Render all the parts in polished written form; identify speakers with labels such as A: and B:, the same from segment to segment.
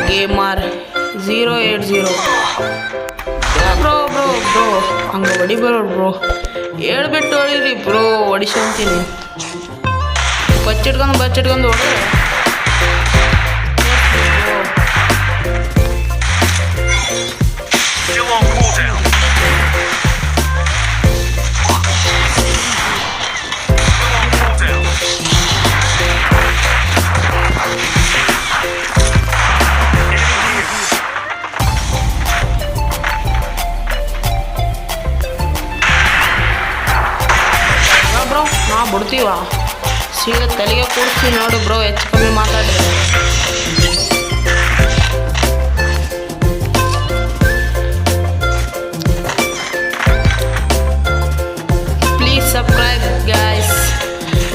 A: gamer 080 bro bro bro ಹಂಗೆ ಹೊಡಿಬೇಡ bro ಹೇಳ್ಬಿಟ್ಟು ಹೊಡಿರಿ bro ಹೊಡಿಸಂತೀನಿ ಬಚ್ಚಿಟ್ಕೊಂಡು ಹೊಡ್ರೆ ಬಿಡ್ತೀವ ಸೀದಾ ತಲೆಗೆ ಕೂಡಿಸ್ತೀವಿ ನೋಡು ಬ್ರೋ ಹೆಚ್ಚು ಕಮ್ಮಿ ಮಾತಾಡಿದ್ರೆ ಪ್ಲೀಸ್ ಸಬ್ಸ್ಕ್ರೈಬ್ ಗೈಸ್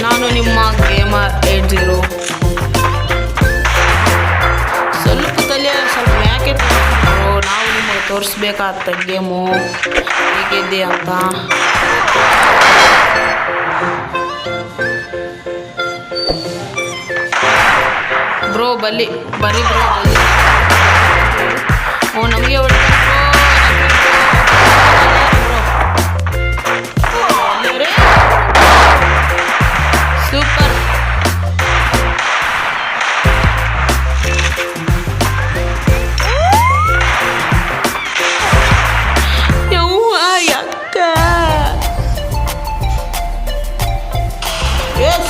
A: ನಾನು ನಿಮ್ಮ ಗೇಮರ್ 80 ಸ್ವಲ್ಪ ತಲೆ ಸ್ವಲ್ಪ ಯಾಕೆ ನಾವು ನಿಮಗೆ ತೋರಿಸ್ಬೇಕಾಗ್ತ ಗೇಮು ಹೇಗಿದೆ ಅಂತ ಬ್ರೋ ಬರ್ರಿ ಬ್ರೋ ಓ ನಮಗೆ ಸೂಪರ್ ಅಕ್ಕ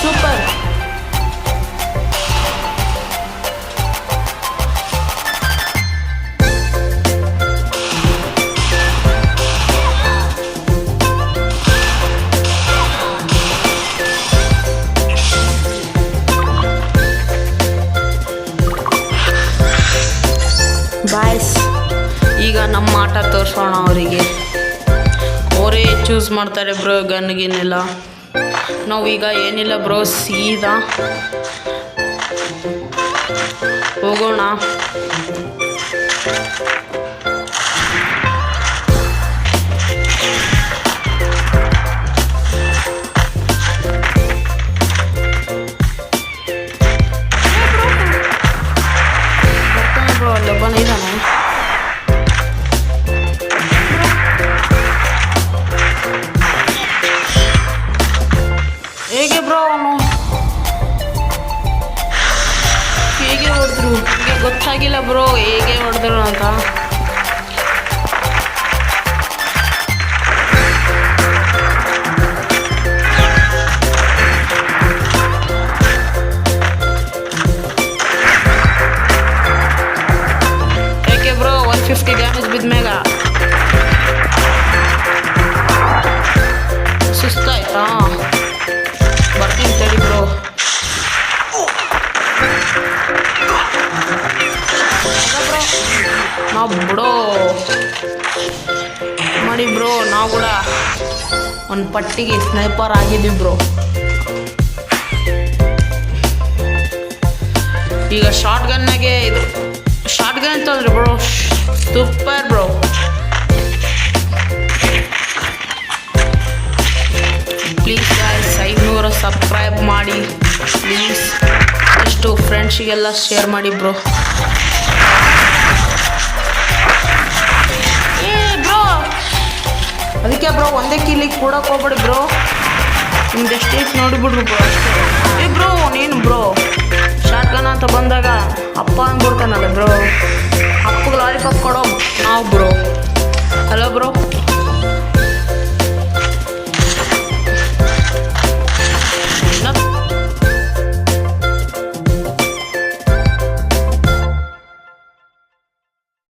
A: ಸೂಪರ್ ಬಾಯ್ಸ್ ಈಗ ನಮ್ಮ ಆಟ ತೋರಿಸೋಣ ಅವರಿಗೆ ಅವರೇ ಚೂಸ್ ಮಾಡ್ತಾರೆ ಬ್ರೋ ಗನ್ಗಿನ್ನೆಲ್ಲ ನಾವೀಗ ಏನಿಲ್ಲ ಬ್ರೋ ಸೀದಾ ಹೋಗೋಣ ಲಬ್ಬನ ಇದ್ದಾನೆ ಹೇಗೆ ಬ್ರೋ ಅವನು ಹೇಗೆ ಹೊಡೆದ್ರು ಹೀಗೆ ಗೊತ್ತಾಗಿಲ್ಲ ಬ್ರೋ ಹೇಗೆ ಹೊಡೆದ್ರು ಅಂತ ಬ್ರೋ 150 ಡ್ಯಾಮೇಜ್ ಬಿದ್ಮೇಗ ಸುಸ್ತಾಯ್ತಾ ಬರ್ತೀನಿ ತಡಿ ಬ್ರೋ ನಾವು ಬಿಡೋ ಮಾಡಿ ಬ್ರೋ ನಾವು ಕೂಡ ಒಂದು ಪಟ್ಟಿಗೆ ಸ್ನೈಪರ್ ಆಗಿದ್ವಿ ಬ್ರೋ ಈಗ ಶಾರ್ಟ್ ಗನ್ನಾಗೆ ಇದು ಶಾರ್ಟ್ ಗನ್ ಅಂತಂದ್ರೆ bro super bro please guys 500 subscribe ಮಾಡಿ ಪ್ಲೀಸ್ ಎಷ್ಟು ಫ್ರೆಂಡ್ಸಿಗೆಲ್ಲ ಶೇರ್ ಮಾಡಿ ಬ್ರೋ ಬ್ರೋ ಅದಕ್ಕೆ ಬ್ರೋ ಒಂದೇ ಕಿಲಿಗೆ ಕೂಡಕ್ಕೆ ಹೋಗ್ಬೇಡಿ ಬ್ರೋ ನಿಮ್ದು ಎಷ್ಟೈತೆ ನೋಡಿಬಿಡ್ರಿ ಬ್ರೋ ಅಷ್ಟೇ ಬ್ರೋ ನೀನು ಬ್ರೋ ಶಾರ್ಟ್ ಗನ್ ಅಂತ ಬಂದಾಗ ಅಪ್ಪ ಅಂದ್ಬಿಡ್ತಾನಲ್ಲ ಬ್ರೋ